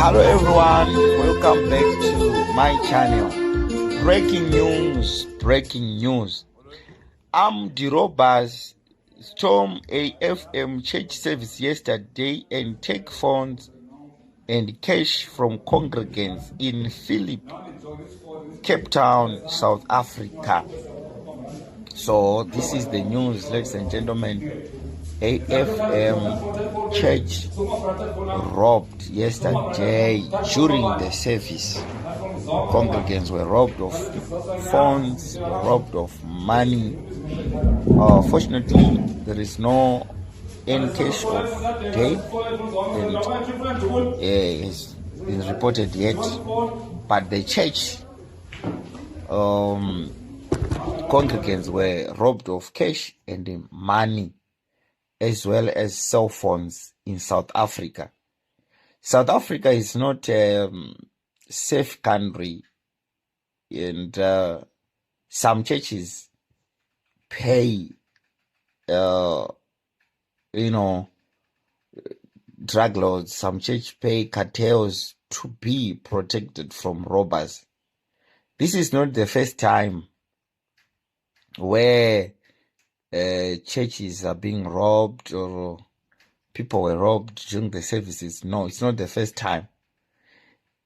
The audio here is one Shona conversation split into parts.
Hello everyone, welcome back to my channel. Breaking news. Armed robbers storm AFM church service yesterday and take phones and cash from congregants in Philip, Cape Town, South Africa. So this is the news, ladies and gentlemen. AFM church robbed yesterday during the service. Congregants were robbed of phones, were robbed of money. Fortunately, there is no any case of death and has been reported yet. But the church congregants were robbed of cash and money, as well as cell phones in South Africa. South Africa is not a safe country, and some churches pay, drug lords. Some church pay cartels to be protected from robbers. This is not the first time where churches are being robbed or people were robbed during the services. No, it's not the first time.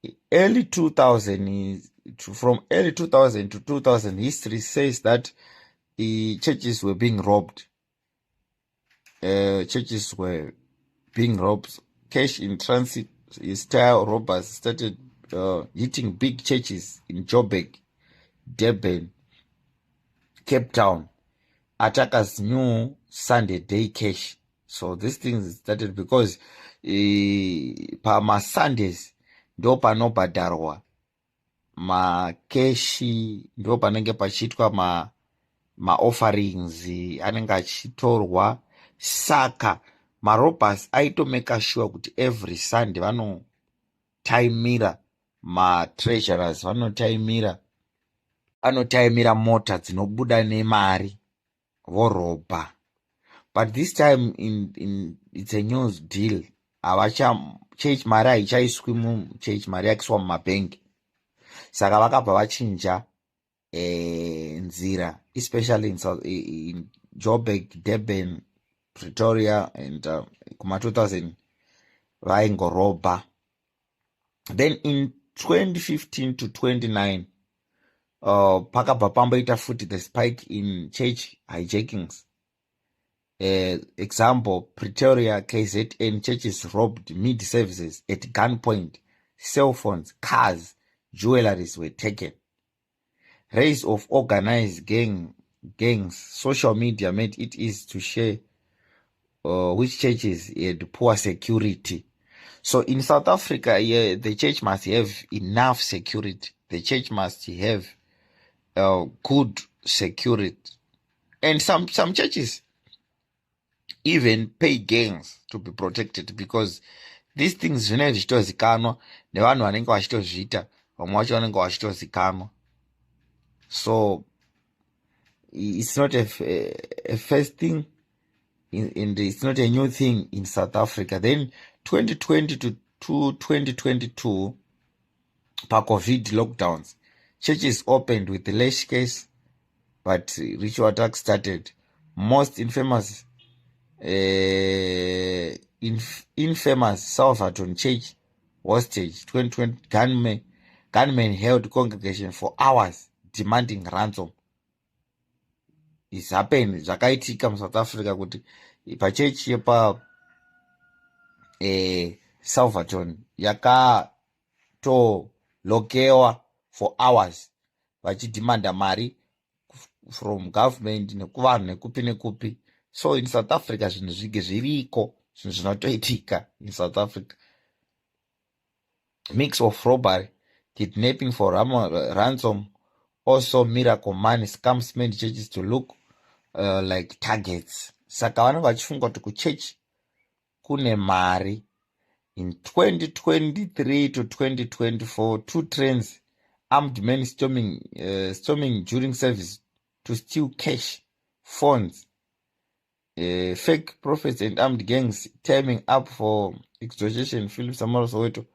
From early 2000 to 2000, history says that the churches were being robbed. Churches were being robbed. Cash in transit style robbers started hitting big churches in Joburg, Durban, Cape Town. Attackers knew Sunday day cash. So these things started because pama Sundays ndo panobhadharwa makeshi, ndo panenge pachiitwa maofferings anenge achitorwa. Saka marobhers aitomeka sure kuti every Sunday vanotaimira matreasurers, vanotaimira mota dzinobuda nemari vorobha. But this time it's a news deal. Church mari haichaiswi muchurch, mari yakuiswa mumabhengi. Saka vakabva vachinja nzira, especially in Joburg, Durban, Pretoria, and kuma 2000 vaingorobha. Then in 2015 to 29 pakabva pamboita futi the spike in church hijackings. Example, Pretoria, KZN churches robbed mid-services at gunpoint. Cell phones, cars, jewelries were taken. Rise of organized gangs. Social media made it easy to share which churches had poor security. So in South Africa, the church must have enough security. The church must have good security. And some churches even pay gangs to be protected, because these things zvinenge zvichitozikanwa nevanhu vanenge vachitozviita, vamwe vacho vanenge vachitozikanwa. So it's not a first thing, and it's not a new thing in South Africa. Then 2020 to 2022, COVID lockdowns, churches opened with less case, but ritual attacks started. Most infamous Salvaton Church hostage 2020. Gunmen held congregation for hours demanding ransom. It's happened. Zvakaitika muSouth Africa kuti pachechi yepa Salvaton yakatolokewa for hours vachidemanda mari from government nekuvanhu nekupi nekupi. So in South Africa zvinhu zvige zviriko, zvinhu zvinotoitika in South Africa. Mix of robbery, kidnapping for ransom, also miracle money. Scams made churches to look like targets. Saka vanenge vachifunga kuti kuchurch kune mari. In 2023 to 2024, 2 trains, armed men storming during service to steal cash, phones. Fake prophets and armed gangs teaming up for extortion. Philip Samuel Soweto.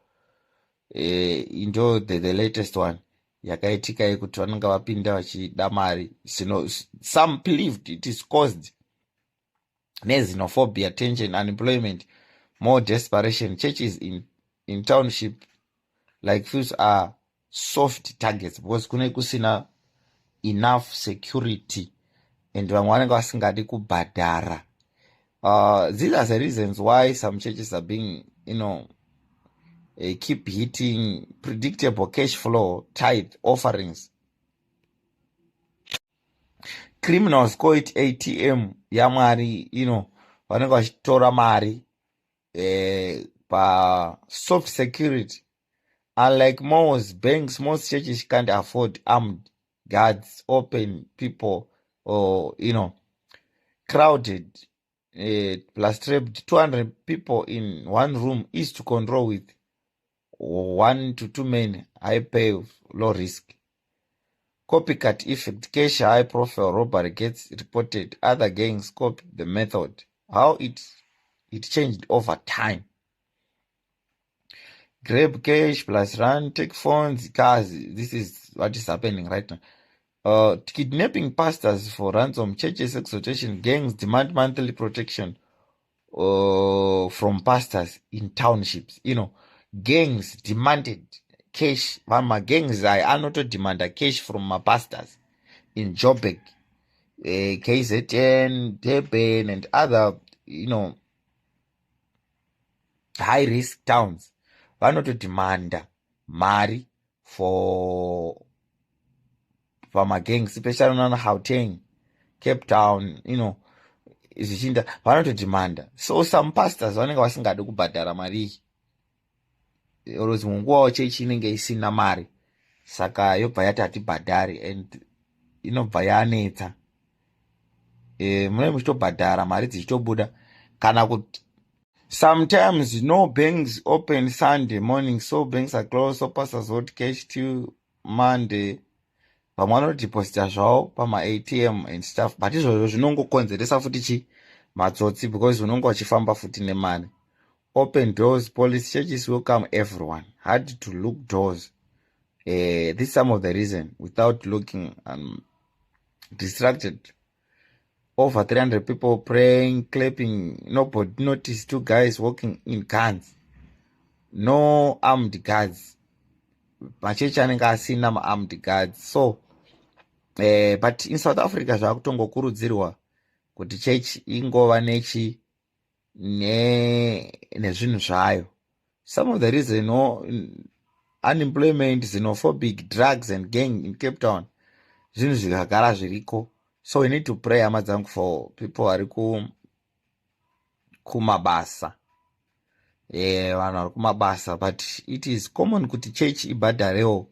ndo the latest one yakaitika yekuti vanenge vapinda vachida mari. Some believed it is caused xenophobia, tension, unemployment, more desperation. Churches in township like fews are soft targets because kune kusina enough security and vamwe vanenge vasingadi kubhadhara. These are the reasons why some churches are being, keep hitting predictable cash flow, tithe, offerings. Criminals call it ATM yamwari, vanenge vachitora mari soft security. Unlike most banks, most churches can't afford armed guards, open people, or crowded, plus trapped 200 people in one room is to control with 1 to 2 men, high pay, low risk. Copycat effect, cash high profile robbery gets reported. Other gangs copy the method. How it changed over time. Grab cash plus run, take phones, cars. This is what is happening right now. Kidnapping pastors for ransom, churches, exhortation, gangs demand monthly protection from pastors in townships. Gangs demanded cash. Mama gangs are not to demand a cash from my pastors in Joburg, KZN, Durban, and other, high risk towns. Vanotodemanda mari for pamagangs, especially on Gauteng, Cape Town, zvichinda vanotodemanda. So some pastors vanenge vasingadi kubhadhara mari orozi munguva chechi inenge isina mari, saka yobva yati hatibhadhari and inobva yanetsa. Munenge muchitobhadhara mari dzichitobuda kana kuti sometimes no banks open Sunday morning, so banks are closed, so pastors hold cash till Monday. Vamwe vanodeposita zvavo pama-ATM and stuff, but izvozvo zvinongokonzeresa futi chi matsotsi, because unonge uchifamba futi nemari. Open doors policy, churches welcome everyone, hard to look doors. This is some of the reason. Without looking, distracted. Over 300 people praying, clapping, nobody noticed 2 guys walking in guns. No armed guards. Machechi anenge asina ma-armed guards. So, but in South Africa zvakutongokurudzirwa kuti church ingova nezvinhu zvayo. Some of the reason, unemployment, xenophobic, drugs and gang in Cape Town, zvinhu zvikagara zviriko. So we need to pray, amadzangu, for people vari kumabasa. Vanhu vari kumabasa, but it is common kuti church ibhadharewo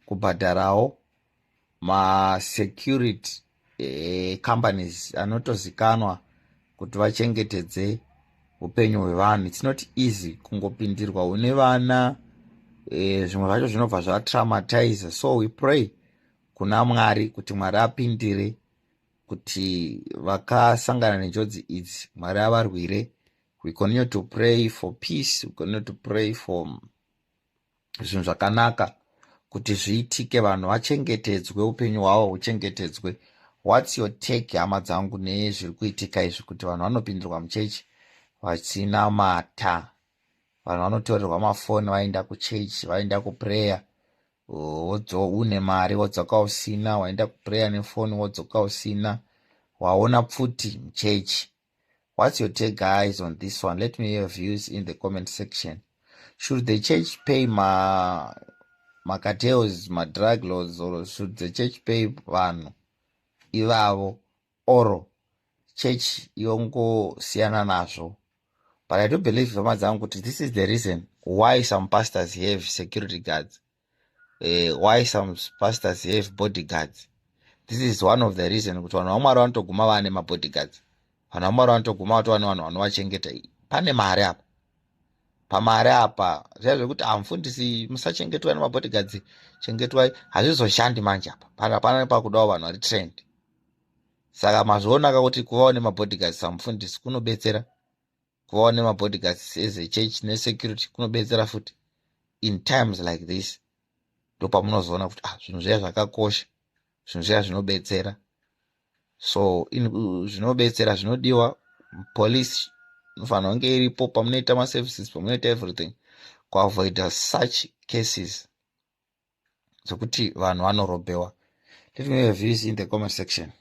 kubhadharawo ma-security companies anotozikanwa kuti vachengetedze upenyu hwevanhu. It's not easy kungopindirwa une vana, zvimwe zvacho zvinobva zvatraumatize. So we pray kuna Mwari kuti Mwari apindire kuti vakasangana nenjodzi idzi Mwari avarwire. We continue to pray for peace, we continue to pray for zvinhu zvakanaka kuti zviitike, vanhu vachengetedzwe, upenyu hwavo huchengetedzwe. What's your take, hama dzangu, nezviri kuitika izvi kuti vanhu vanopindirwa muchechi vasina mata? Vanhu vanotorerwa mafoni vaenda kuchechi, vaenda kupreya, une mari wodzoka usina, waenda kupreya nefoni wodzoka usina, waona pfuti muchechi. What's your take, guys, on this one? Let me hear your views in the comment section. Should the church pay cartels, drug lords, or should the church pay vanhu ivavo, or church yongosiyana nazvo? But I do believe, this is the reason why some pastors have security guards, why some pastors have bodyguards. This is one of the reasons kuti vanhu vamwari vanotoguma vane mabodyguards. Vanhu vamwari vanotoguma kuti vane vanhu vanovachengeta. Pane mari apa. Pamari apa, zviya zvekuti hamufundisi musachengetwa nemabodyguards, chengetwai, hazvizoshandi manje apa. Pana pakudawo vanhu vari trained. Saka mazvionaka kuti kuvawo nemabodyguards samufundisi kunobetsera kuvawo nemabodyguards ezechurch nesecurity kunobetsera futi. In times like this ndopamunozoona kuti zvinhu zviya zvakakosha, zvinhu zviya zvinobetsera. So zvinobetsera zvinodiwa. Police inofanira kunge iripo pamunoita maservices, pamunoita everything, kuavoida such cases dzokuti vanhu vanorobhewa. Let me know your views in the comment section.